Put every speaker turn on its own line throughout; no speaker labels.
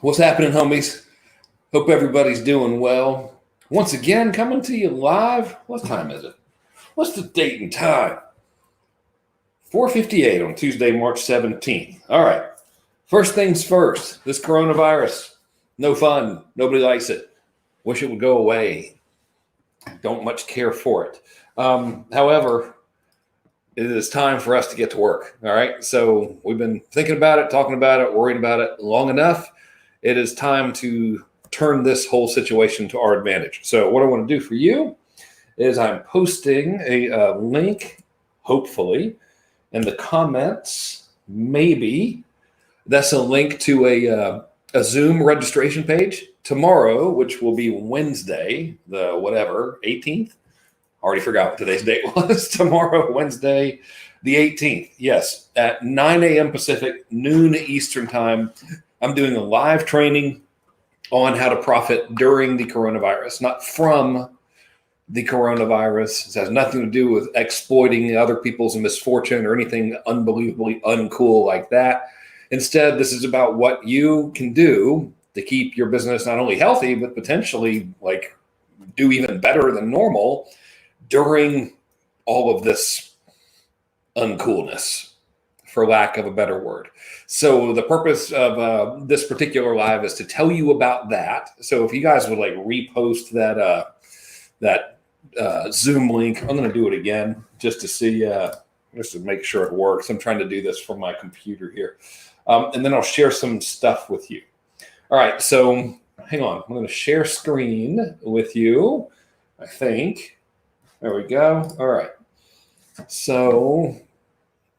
What's happening, homies? Hope everybody's doing well. Once again, coming to you live. What time is it? What's the date and time? 4:58 on Tuesday, March 17th. All right. First things first, this coronavirus, no fun. Nobody likes it. Wish it would go away. Don't much care for it. However, it is time for us to get to work. All right. So we've been thinking about it, talking about it, worrying about it long enough. It is time to turn this whole situation to our advantage. So what I want to do for you is I'm posting a link, hopefully, in the comments. Maybe that's a link to a Zoom registration page tomorrow, which will be Wednesday, the 18th. Already forgot what today's date was. Tomorrow, Wednesday, the 18th. Yes, at 9 a.m. Pacific, noon Eastern time. I'm doing a live training on how to profit during the coronavirus, not from the coronavirus. It has nothing to do with exploiting other people's misfortune or anything unbelievably uncool like that. Instead, this is about what you can do to keep your business not only healthy, but potentially like do even better than normal during all of this uncoolness, for lack of a better word. So the purpose of this particular live is to tell you about that. So if you guys would like repost that Zoom link, I'm going to do it again just to see, just to make sure it works. I'm trying to do this from my computer here. And then I'll share some stuff with you. All right, so hang on. I'm going to share screen with you, I think. There we go. All right. So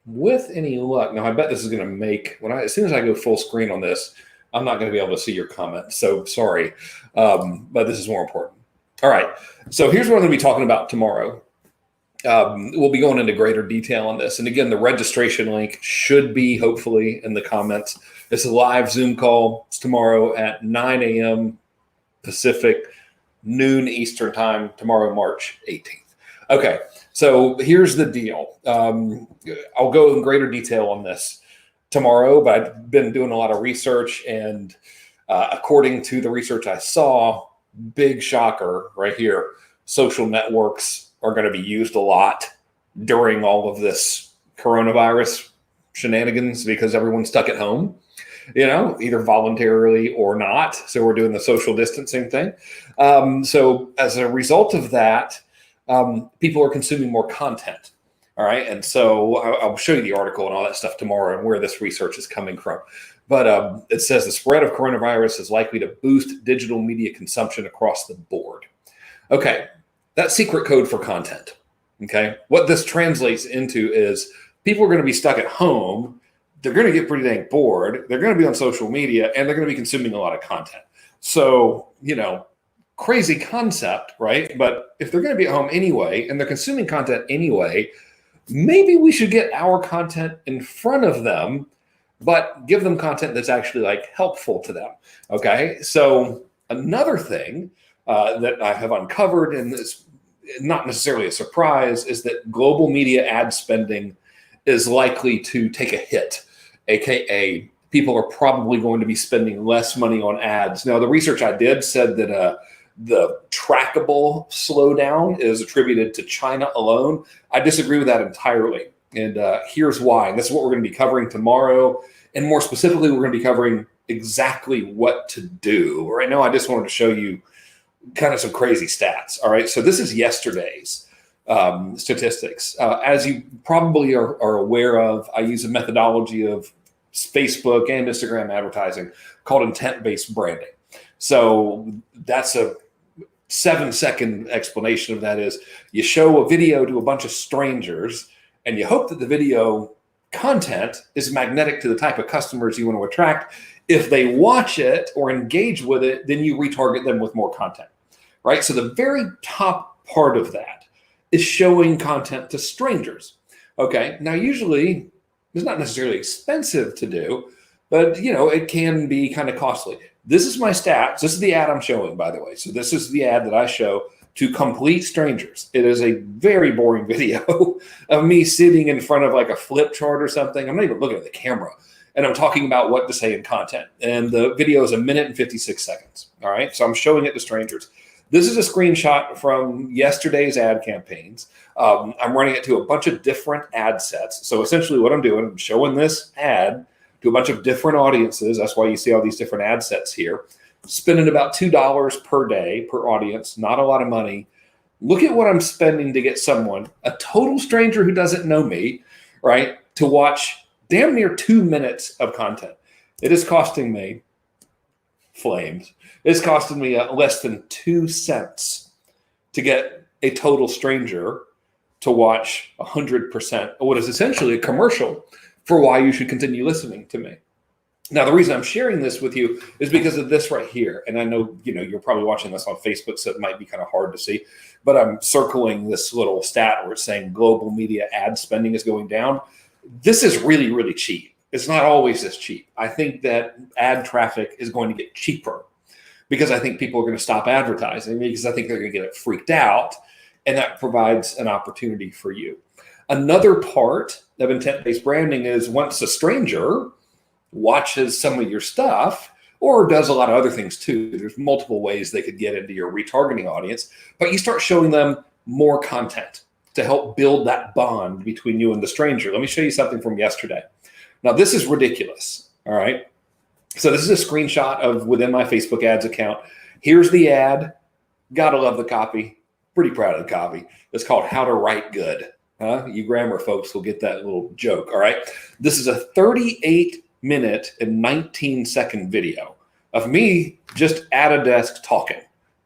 with any luck, now I bet this is going to make, as soon as I go full screen on this, I'm not going to be able to see your comments. So sorry, but this is more important. All right. So here's what I'm going to be talking about tomorrow. We'll be going into greater detail on this. And again, the registration link should be hopefully in the comments. It's a live Zoom call. It's tomorrow at 9 a.m. Pacific, noon Eastern time, tomorrow, March 18th. Okay. So here's the deal. I'll go in greater detail on this tomorrow, but I've been doing a lot of research, and according to the research I saw, big shocker right here, social networks are going to be used a lot during all of this coronavirus shenanigans because everyone's stuck at home, either voluntarily or not. So we're doing the social distancing thing. So as a result of that, people are consuming more content. All right. And so I'll show you the article and all that stuff tomorrow and where this research is coming from. But it says the spread of coronavirus is likely to boost digital media consumption across the board. Okay. That's secret code for content. Okay. What this translates into is people are going to be stuck at home. They're going to get pretty dang bored. They're going to be on social media and they're going to be consuming a lot of content. So, crazy concept, right? But if they're going to be at home anyway, and they're consuming content anyway, maybe we should get our content in front of them, but give them content that's actually like helpful to them. Okay. So another thing that I have uncovered, and it's not necessarily a surprise, is that global media ad spending is likely to take a hit, AKA people are probably going to be spending less money on ads. Now, the research I did said that the trackable slowdown is attributed to China alone. I disagree with that entirely. And here's why. And this is what we're going to be covering tomorrow. And more specifically, we're going to be covering exactly what to do. Right now, I just wanted to show you kind of some crazy stats. All right. So this is yesterday's statistics. As you probably are aware of, I use a methodology of Facebook and Instagram advertising called intent-based branding. So that's a 7-second explanation of that is you show a video to a bunch of strangers and you hope that the video content is magnetic to the type of customers you want to attract. If they watch it or engage with it, then you retarget them with more content, right? So the very top part of that is showing content to strangers. Okay. Now, usually it's not necessarily expensive to do, but it can be kind of costly. This is my stats. This is the ad I'm showing, by the way. So this is the ad that I show to complete strangers. It is a very boring video of me sitting in front of like a flip chart or something. I'm not even looking at the camera. and I'm talking about what to say in content. And the video is 1 minute and 56 seconds. All right. So I'm showing it to strangers. This is a screenshot from yesterday's ad campaigns. I'm running it to a bunch of different ad sets. So essentially what I'm doing, I'm showing this ad to a bunch of different audiences. That's why you see all these different ad sets here. Spending about $2 per day per audience, not a lot of money. Look at what I'm spending to get someone, a total stranger who doesn't know me, right, to watch damn near 2 minutes of content. It is costing me flames. It's costing me less than 2 cents to get a total stranger to watch 100% of what is essentially a commercial for why you should continue listening to me. Now, the reason I'm sharing this with you is because of this right here. And I know, you're probably watching this on Facebook, so it might be kind of hard to see, but I'm circling this little stat where it's saying global media ad spending is going down. This is really, really cheap. It's not always this cheap. I think that ad traffic is going to get cheaper because I think people are going to stop advertising, because I think they're going to get freaked out, and that provides an opportunity for you. Another part of intent-based branding is once a stranger watches some of your stuff or does a lot of other things too. There's multiple ways they could get into your retargeting audience, but you start showing them more content to help build that bond between you and the stranger. Let me show you something from yesterday. Now, this is ridiculous. All right. So this is a screenshot of within my Facebook ads account. Here's the ad. Gotta love the copy. Pretty proud of the copy. It's called How to Write Good. You grammar folks will get that little joke. All right. This is a 38-minute and 19-second video of me just at a desk talking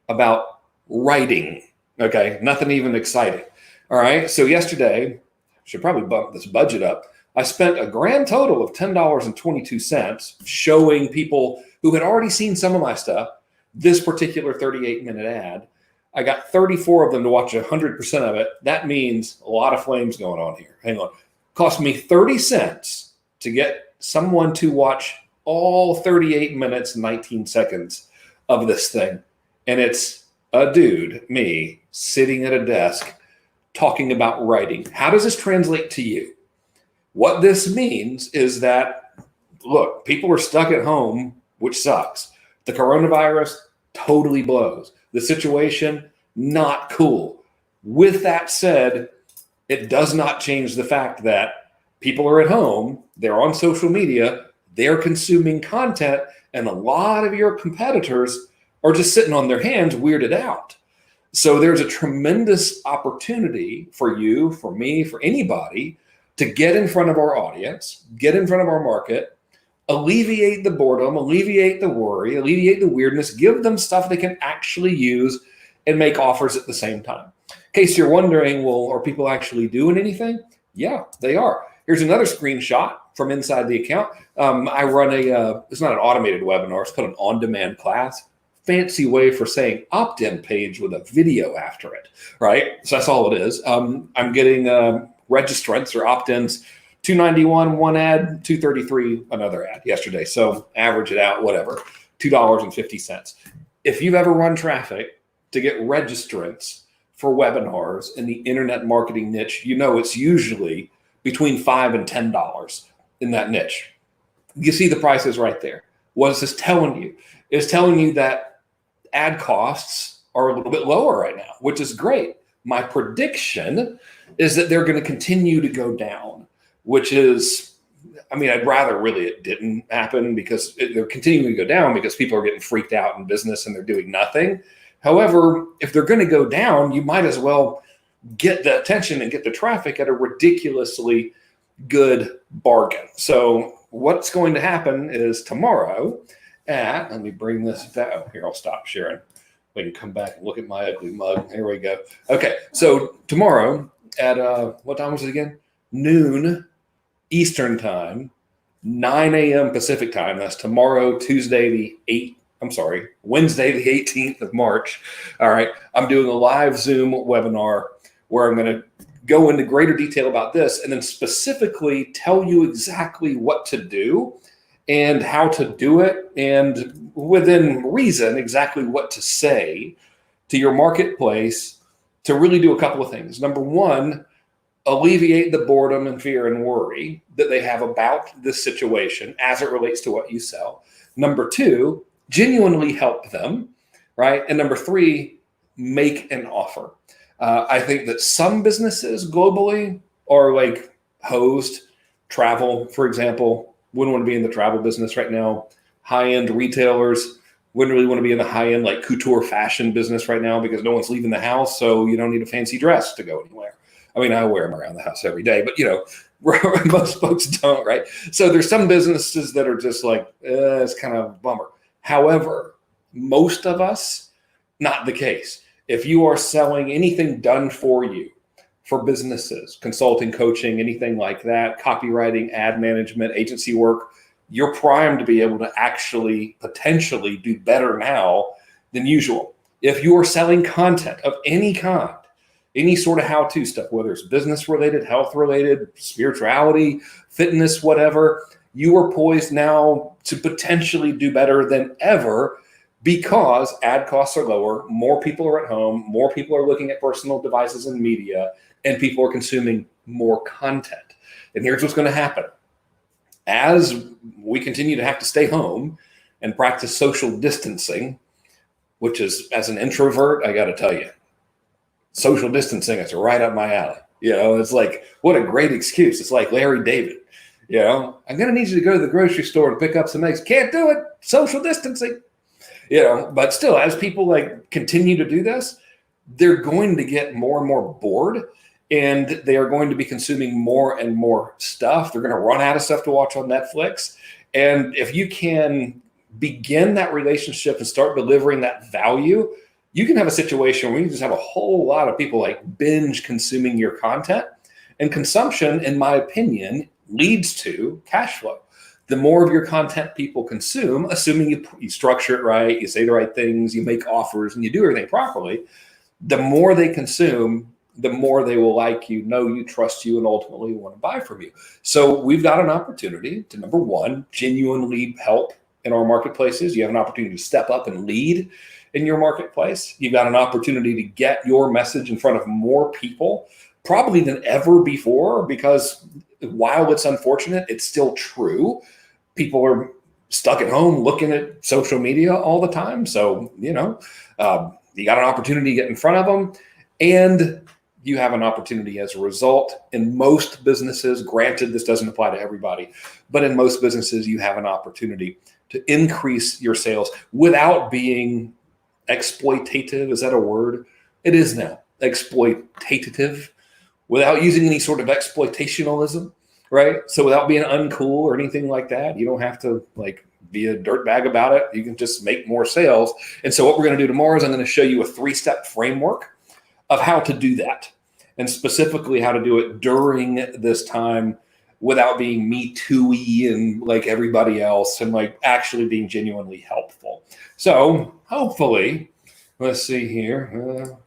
about writing. Okay. Nothing even exciting. All right. So yesterday, should probably bump this budget up. I spent a grand total of $10.22 showing people who had already seen some of my stuff this particular 38-minute ad. I got 34 of them to watch 100% of it. That means a lot of flames going on here. Hang on. Cost me 30 cents to get someone to watch all 38 minutes, 19 seconds of this thing. And it's a dude, me, sitting at a desk talking about writing. How does this translate to you? What this means is that, look, people are stuck at home, which sucks. The coronavirus totally blows. The situation, not cool. With that said, it does not change the fact that people are at home, they're on social media, they're consuming content, and a lot of your competitors are just sitting on their hands weirded out. So there's a tremendous opportunity for you, for me, for anybody to get in front of our audience, get in front of our market, alleviate the boredom, alleviate the worry, alleviate the weirdness, give them stuff they can actually use and make offers at the same time. In case you're wondering, well, are people actually doing anything? Yeah, they are. Here's another screenshot from inside the account. I run it's not an automated webinar, it's called an on-demand class. Fancy way for saying opt-in page with a video after it, right? So that's all it is. I'm getting registrants or opt-ins, $291 one ad, $233 another ad yesterday. So average it out, whatever, $2.50. If you've ever run traffic to get registrants for webinars in the internet marketing niche, it's usually between $5 and $10 in that niche. You see the prices right there. What is this telling you? It's telling you that ad costs are a little bit lower right now, which is great. My prediction is that they're going to continue to go down, which is, I'd rather really it didn't happen because they're continuing to go down because people are getting freaked out in business and they're doing nothing. However, if they're going to go down, you might as well get the attention and get the traffic at a ridiculously good bargain. So what's going to happen is tomorrow let me bring this down. Here, I'll stop sharing. We can come back and look at my ugly mug. Here we go. Okay, so tomorrow at, what time was it again? Noon Eastern time, 9 a.m. Pacific time. That's tomorrow, Wednesday, the 18th of March. All right, I'm doing a live Zoom webinar where I'm going to go into greater detail about this and then specifically tell you exactly what to do and how to do it, and within reason, exactly what to say to your marketplace to really do a couple of things. Number one, alleviate the boredom and fear and worry that they have about this situation as it relates to what you sell. Number two, genuinely help them, right? And number three, make an offer. I think that some businesses globally are like hosed. Travel, for example, wouldn't want to be in the travel business right now. High-end retailers wouldn't really want to be in the high-end like couture fashion business right now because no one's leaving the house, so you don't need a fancy dress to go anywhere. I mean, I wear them around the house every day, but most folks don't, right? So there's some businesses that are just like, it's kind of a bummer. However, most of us, not the case. If you are selling anything done for you, for businesses, consulting, coaching, anything like that, copywriting, ad management, agency work, you're primed to be able to actually potentially do better now than usual. If you are selling content of any kind, any sort of how-to stuff, whether it's business related, health related, spirituality, fitness, whatever, you are poised now to potentially do better than ever because ad costs are lower, more people are at home, more people are looking at personal devices and media, and people are consuming more content. And here's what's going to happen. As we continue to have to stay home and practice social distancing, which is, as an introvert, I got to tell you, social distancing is right up my alley. It's like, what a great excuse. It's like Larry David, I'm going to need you to go to the grocery store and pick up some eggs. Can't do it. Social distancing, but still, as people like continue to do this, they're going to get more and more bored. And they are going to be consuming more and more stuff. They're going to run out of stuff to watch on Netflix. And if you can begin that relationship and start delivering that value, you can have a situation where you just have a whole lot of people like binge consuming your content. And consumption, in my opinion, leads to cash flow. The more of your content people consume, assuming you structure it right, you say the right things, you make offers, and you do everything properly, the more they consume, the more they will like you, know you, trust you, and ultimately want to buy from you. So we've got an opportunity to, number one, genuinely help in our marketplaces. You have an opportunity to step up and lead in your marketplace. You've got an opportunity to get your message in front of more people, probably than ever before, because while it's unfortunate, it's still true. People are stuck at home looking at social media all the time. So, you got an opportunity to get in front of them. And you have an opportunity as a result. In most businesses, granted, this doesn't apply to everybody, but in most businesses, you have an opportunity to increase your sales without being exploitative. Is that a word? It is now. Exploitative, without using any sort of exploitationalism, right? So without being uncool or anything like that, you don't have to be a dirtbag about it. You can just make more sales. And so what we're going to do tomorrow is I'm going to show you a 3-step framework of how to do that, and specifically how to do it during this time without being me too-y and like everybody else, and actually being genuinely helpful. So hopefully, let's see here.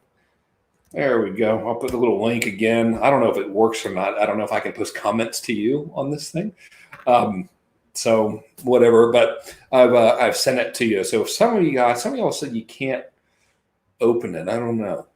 There we go. I'll put the little link again. I don't know if it works or not. I don't know if I can post comments to you on this thing. So whatever, but I've sent it to you. So if some of y'all said you can't open it, I don't know.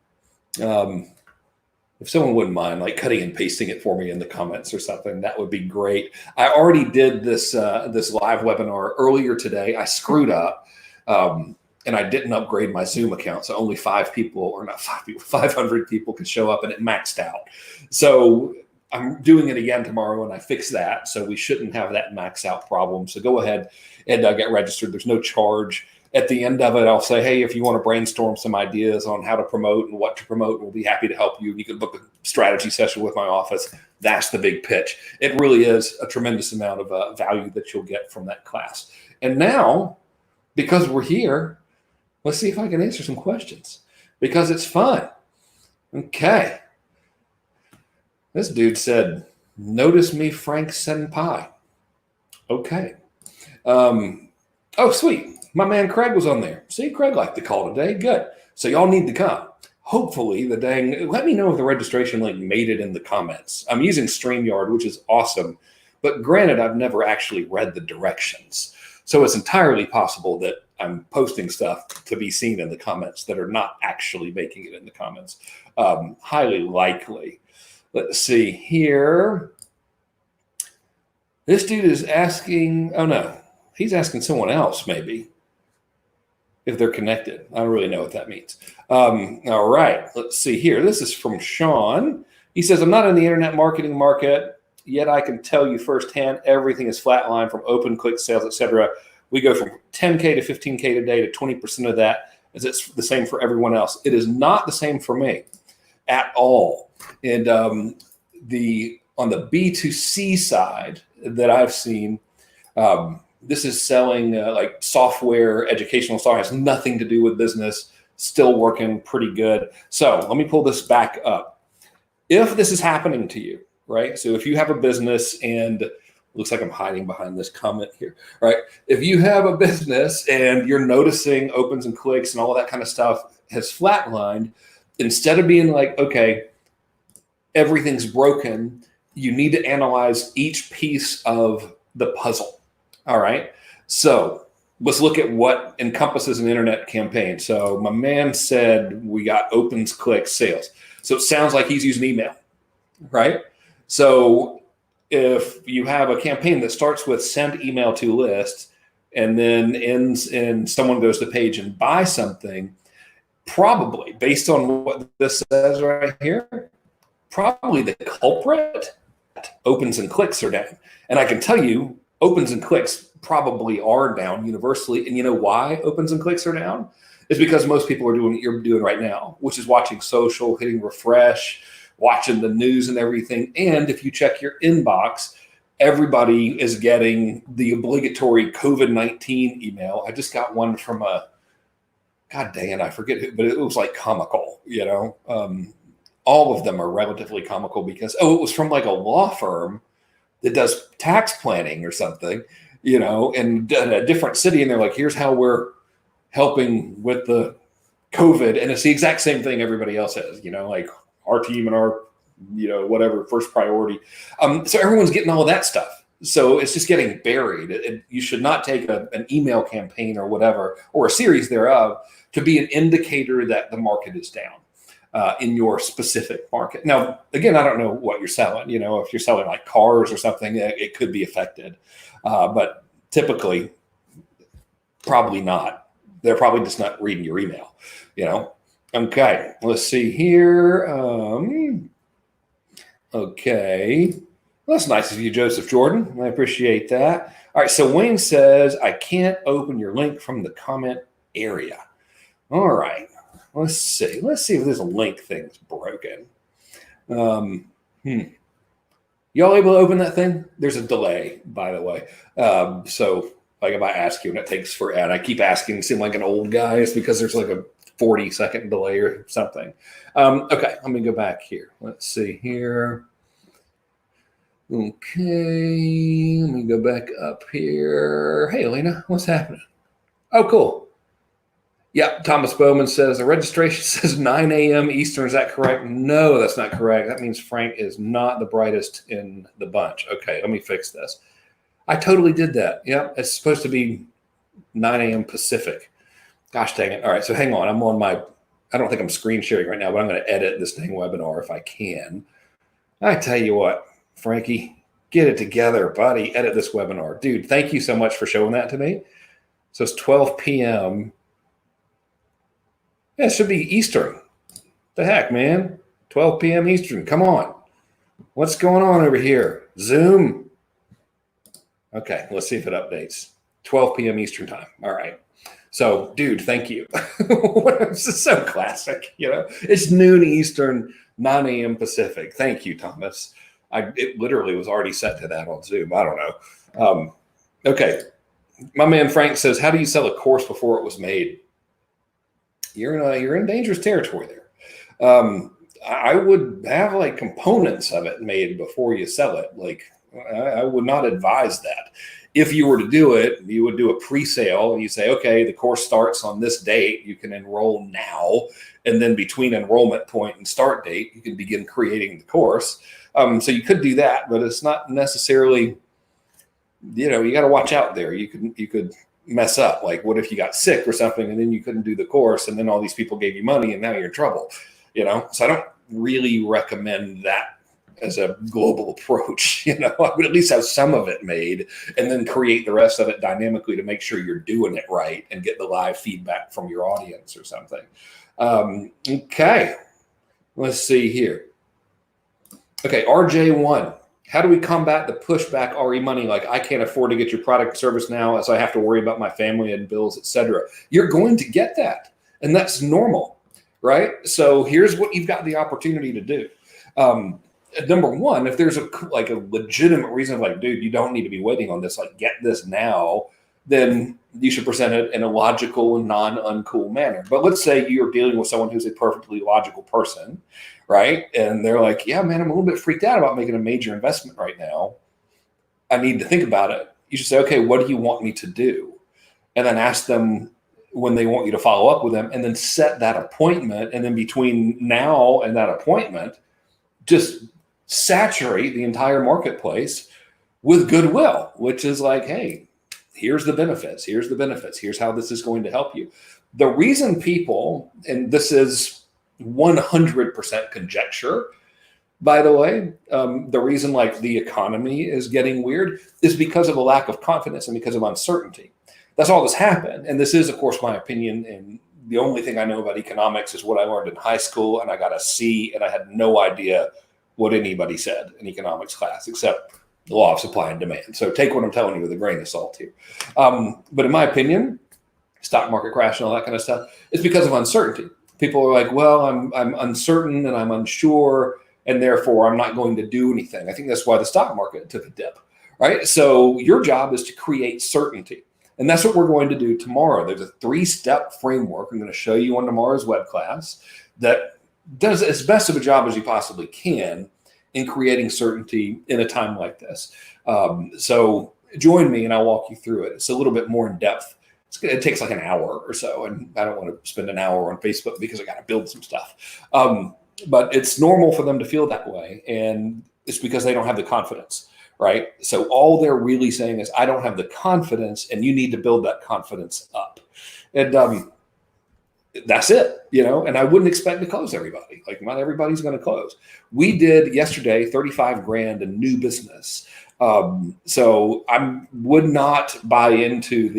If someone wouldn't mind cutting and pasting it for me in the comments or something, that would be great. I already did this live webinar earlier today. I screwed up, and I didn't upgrade my Zoom account. So only 500 people could show up, and it maxed out. So I'm doing it again tomorrow, and I fix that. So we shouldn't have that max out problem. So go ahead and get registered. There's no charge. At the end of it, I'll say, hey, if you want to brainstorm some ideas on how to promote and what to promote, we'll be happy to help you. You can book a strategy session with my office. That's the big pitch. It really is a tremendous amount of value that you'll get from that class. And now, because we're here, let's see if I can answer some questions, because it's fun. Okay. This dude said, notice me, Frank Senpai. Okay. Oh, sweet. My man Craig was on there. See, Craig liked the call today. Good. So y'all need to come. Hopefully let me know if the registration link made it in the comments. I'm using StreamYard, which is awesome. But granted, I've never actually read the directions. So it's entirely possible that I'm posting stuff to be seen in the comments that are not actually making it in the comments. Highly likely. Let's see here. This dude is asking, oh no, he's asking someone else maybe if they're connected. I don't really know what that means. All right, let's see here. This is from Sean. He says, I'm not in the internet marketing market, yet I can tell you firsthand everything is flatline from open click sales, etc. We go from 10K to 15K today to 20% of that, as it's the same for everyone else. It is not the same for me at all. And on the B2C side that I've seen, this is selling like software, educational software, has nothing to do with business, still working pretty good. So let me pull this back up. If this is happening to you, right? So if you have a business and looks like I'm hiding behind this comment here, right? If you have a business and you're noticing opens and clicks and all of that kind of stuff has flatlined, instead of being like, okay, everything's broken, you need to analyze each piece of the puzzle. All right. So let's look at what encompasses an internet campaign. So my man said we got opens, clicks, sales. So it sounds like he's using email, right? So if you have a campaign that starts with send email to list and then ends in someone goes to page and buy something, probably based on what this says right here, probably the culprit, opens and clicks are down. And I can tell you, opens and clicks probably are down universally. And you know why opens and clicks are down? It's because most people are doing what you're doing right now, which is watching social, hitting refresh, watching the news and everything. And if you check your inbox, everybody is getting the obligatory COVID-19 email. I just got one from God dang it, I forget who, but it was like comical, you know. All of them are relatively comical because, it was from like a law firm that does tax planning or something, you know, in a different city. And they're like, here's how we're helping with the COVID. And it's the exact same thing everybody else has, you know, like our team and our, you know, whatever, first priority. So everyone's getting all of that stuff. So it's just getting buried. You should not take an email campaign or whatever, or a series thereof, to be an indicator that the market is down. In your specific market. Now, again, I don't know what you're selling. You know, if you're selling like cars or something, it could be affected. But typically, probably not. They're probably just not reading your email, you know. Okay, let's see here. Okay. Well, that's nice of you, Joseph Jordan. I appreciate that. All right, so Wayne says, I can't open your link from the comment area. All right. Let's see. Let's see if this link thing's broken. Y'all able to open that thing? There's a delay, by the way. So like if I ask you and it takes forever, and I keep asking, seem like an old guy, it's because there's like a 40-second delay or something. Okay, let me go back here. Let's see here. Okay, let me go back up here. Hey, Elena, what's happening? Oh, cool. Yeah, Thomas Bowman says the registration says 9 a.m. Eastern. Is that correct? No, that's not correct. That means Frank is not the brightest in the bunch. Okay, let me fix this. I totally did that. Yeah, it's supposed to be 9 a.m. Pacific. Gosh dang it. All right, so hang on. I'm on my, I don't think I'm screen sharing right now, but I'm going to edit this dang webinar if I can. I tell you what, Frankie, get it together, buddy. Edit this webinar. Dude, thank you so much for showing that to me. So it's 12 p.m. Yeah, it should be Eastern. The heck, man? 12 p.m. Eastern. Come on. What's going on over here? Zoom? Okay, let's see if it updates. 12 p.m. Eastern time. All right. So, dude, thank you. This is so classic, you know. It's noon Eastern, 9 a.m. Pacific. Thank you, Thomas. It literally was already set to that on Zoom. I don't know. Okay. My man Frank says, how do you sell a course before it was made? You're in dangerous territory there. I would have like components of it made before you sell it. Like I would not advise that. If you were to do it, you would do a pre-sale and you say, okay, the course starts on this date. You can enroll now. And then between enrollment point and start date, you can begin creating the course. So you could do that, but it's not necessarily, you know, you got to watch out there. You could mess up. Like what if you got sick or something and then you couldn't do the course and then all these people gave you money and now you're in trouble, you know? So I don't really recommend that as a global approach. I would at least have some of it made and then create the rest of it dynamically to make sure you're doing it right and get the live feedback from your audience or something. Okay, let's see here. Okay, RJ1. How do we combat the pushback RE money? Like, I can't afford to get your product service now as I have to worry about my family and bills, etc. You're going to get that. And that's normal, right? So here's what you've got the opportunity to do. Number one, if there's a legitimate reason, like, dude, you don't need to be waiting on this, like, get this now, then you should present it in a logical and non-uncool manner. But let's say you're dealing with someone who's a perfectly logical person, right? And they're like, yeah, man, I'm a little bit freaked out about making a major investment right now. I need to think about it. You should say, okay, what do you want me to do? And then ask them when they want you to follow up with them, and then set that appointment. And then between now and that appointment, just saturate the entire marketplace with goodwill, which is like, hey, here's the benefits. Here's the benefits. Here's how this is going to help you. The reason people, and this is 100% conjecture, by the way, the reason like the economy is getting weird is because of a lack of confidence and because of uncertainty. That's all that's happened. And this is, of course, my opinion. And the only thing I know about economics is what I learned in high school. And I got a C, and I had no idea what anybody said in economics class, except the law of supply and demand. So take what I'm telling you with a grain of salt here. But in my opinion, stock market crash and all that kind of stuff, it's because of uncertainty. People are like, well, I'm uncertain and I'm unsure, and therefore I'm not going to do anything. I think that's why the stock market took a dip, right? So your job is to create certainty. And that's what we're going to do tomorrow. There's a 3-step framework I'm going to show you on tomorrow's web class that does as best of a job as you possibly can in creating certainty in a time like this. So join me and I'll walk you through it. It's a little bit more in depth. It takes like an hour or so, and I don't want to spend an hour on Facebook because I got to build some stuff. But it's normal for them to feel that way, and it's because they don't have the confidence, right? So all they're really saying is, I don't have the confidence, and you need to build that confidence up. And that's it, and I wouldn't expect to close everybody. Like, not everybody's going to close. We did yesterday 35 grand in new business. So I would not buy into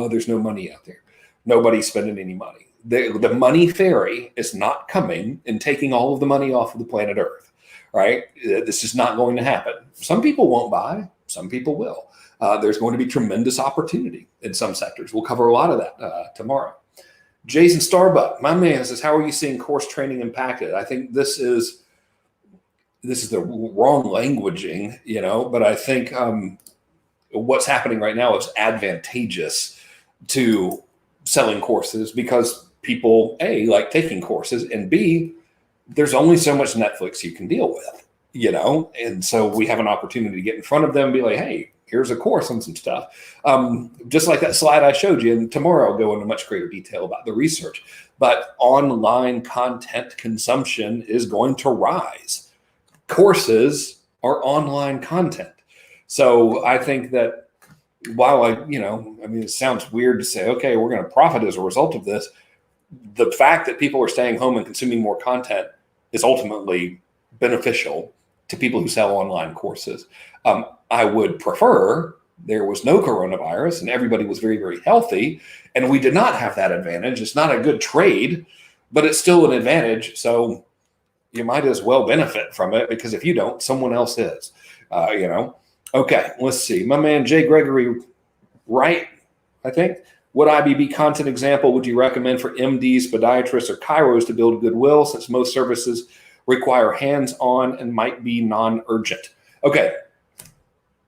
there's no money out there. Nobody's spending any money. The money fairy is not coming and taking all of the money off of the planet Earth, right? This is not going to happen. Some people won't buy. Some people will. There's going to be tremendous opportunity in some sectors. We'll cover a lot of that tomorrow. Jason Starbuck, my man, says, how are you seeing course training impacted? I think this is the wrong languaging, but I think what's happening right now is advantageous to selling courses because people, A, like taking courses, and B, there's only so much Netflix you can deal with, and so we have an opportunity to get in front of them and be like, hey, here's a course on some stuff. Just like that slide I showed you, and tomorrow I'll go into much greater detail about the research. But online content consumption is going to rise. Courses are online content. So I think that while it sounds weird to say, okay, we're going to profit as a result of this, the fact that people are staying home and consuming more content is ultimately beneficial to people who sell online courses. I would prefer there was no coronavirus and everybody was very, very healthy, and we did not have that advantage. It's not a good trade, but it's still an advantage. So you might as well benefit from it, because if you don't, someone else is, Okay, let's see. My man, Jay Gregory, right, I think. What IBB content example would you recommend for MDs, podiatrists, or chiros to build goodwill, since most services require hands-on and might be non-urgent? Okay,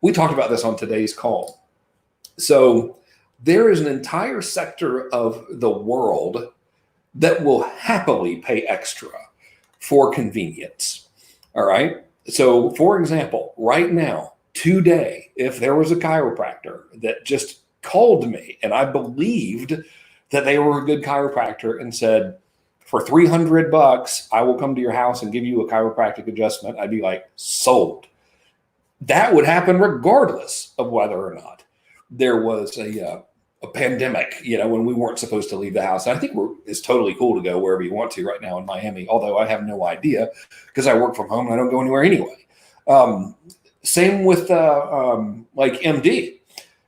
we talked about this on today's call. So there is an entire sector of the world that will happily pay extra for convenience, all right? So for example, right now, today, if there was a chiropractor that just called me and I believed that they were a good chiropractor and said, for $300, I will come to your house and give you a chiropractic adjustment, I'd be like, sold. That would happen regardless of whether or not there was a pandemic, when we weren't supposed to leave the house. And I think it's totally cool to go wherever you want to right now in Miami, although I have no idea because I work from home and I don't go anywhere anyway. Same with like MD.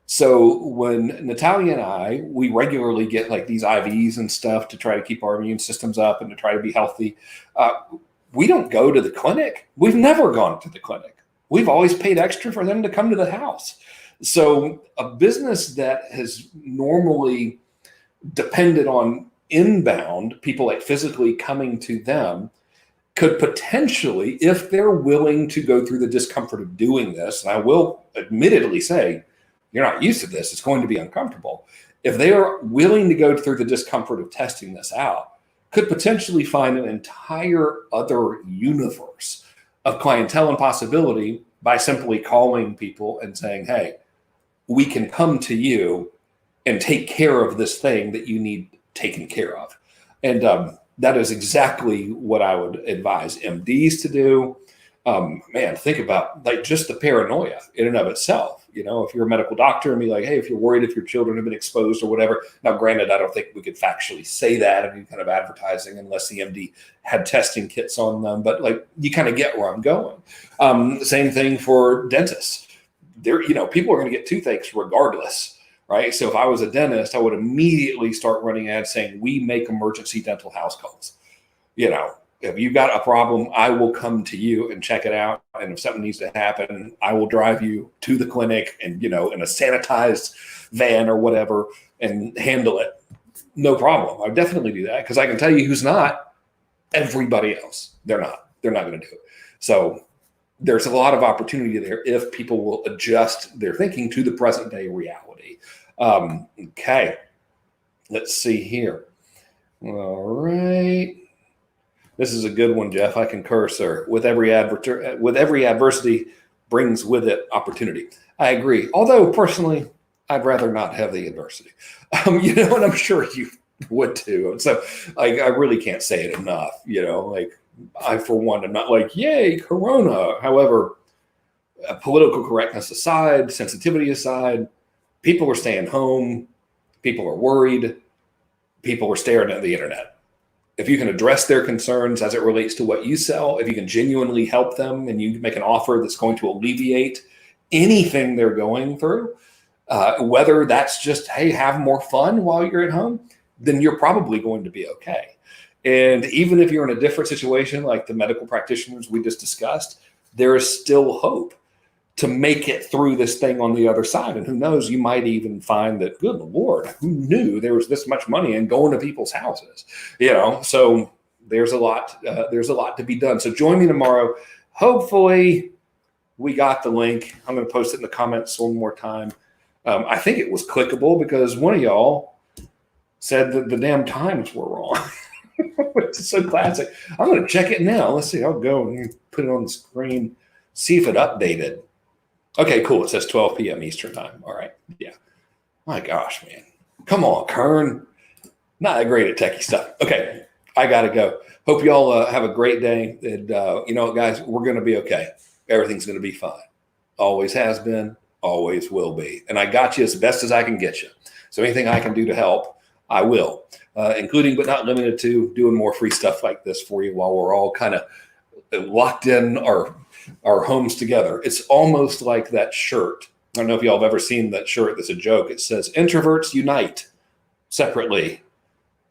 So when Natalia and I, we regularly get like these IVs and stuff to try to keep our immune systems up and to try to be healthy. We don't go to the clinic. We've never gone to the clinic. We've always paid extra for them to come to the house. So a business that has normally depended on inbound people like physically coming to them could potentially, if they're willing to go through the discomfort of doing this, and I will admittedly say, you're not used to this, it's going to be uncomfortable. If they are willing to go through the discomfort of testing this out, could potentially find an entire other universe of clientele and possibility by simply calling people and saying, hey, we can come to you and take care of this thing that you need taken care of. And that is exactly what I would advise MDs to do. Man, think about like just the paranoia in and of itself. You know, if you're a medical doctor and be like, hey, if you're worried if your children have been exposed or whatever. Now, granted, I don't think we could factually say that in any kind of advertising unless the MD had testing kits on them. But like, you kind of get where I'm going. Same thing for dentists. There, you know, people are going to get toothaches regardless, right? So if I was a dentist, I would immediately start running ads saying, we make emergency dental house calls. You know, if you've got a problem, I will come to you and check it out. And if something needs to happen, I will drive you to the clinic and, you know, in a sanitized van or whatever and handle it. No problem. I would definitely do that because I can tell you who's not. Everybody else. They're not going to do it. So there's a lot of opportunity there if people will adjust their thinking to the present day reality. Okay. Let's see here. All right. This is a good one, Jeff. I concur, sir. With every adversity brings with it opportunity. I agree. Although personally, I'd rather not have the adversity. You know, and I'm sure you would too. So I really can't say it enough. You know, like I, for one, am not like, yay, Corona. However, political correctness aside, sensitivity aside, people are staying home. People are worried. People are staring at the internet. If you can address their concerns as it relates to what you sell, if you can genuinely help them and you make an offer that's going to alleviate anything they're going through, whether that's just, hey, have more fun while you're at home, then you're probably going to be okay. And even if you're in a different situation, like the medical practitioners we just discussed, there is still hope to make it through this thing on the other side. And who knows, you might even find that, good Lord, who knew there was this much money in going to people's houses, you know? So there's a lot to be done. So join me tomorrow. Hopefully we got the link. I'm going to post it in the comments one more time. I think it was clickable because one of y'all said that the damn times were wrong. It's so classic. I'm going to check it now. Let's see. I'll go and put it on the screen, see if it updated. Okay, cool. It says 12 p.m. Eastern time. All right. Yeah. My gosh, man. Come on, Kern. Not that great at techie stuff. Okay. I got to go. Hope y'all have a great day. And you know what, guys, we're going to be okay. Everything's going to be fine. Always has been, always will be. And I got you as best as I can get you. So anything I can do to help, I will, including but not limited to doing more free stuff like this for you while we're all kind of locked in our homes together. It's almost like that shirt. I don't know if y'all have ever seen that shirt that's a joke. It says, introverts unite separately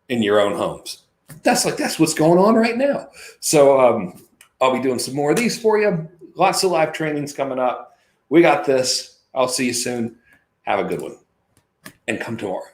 in your own homes. That's what's going on right now. So I'll be doing some more of these for you. Lots of live trainings coming up. We got this. I'll see you soon. Have a good one. And come tomorrow.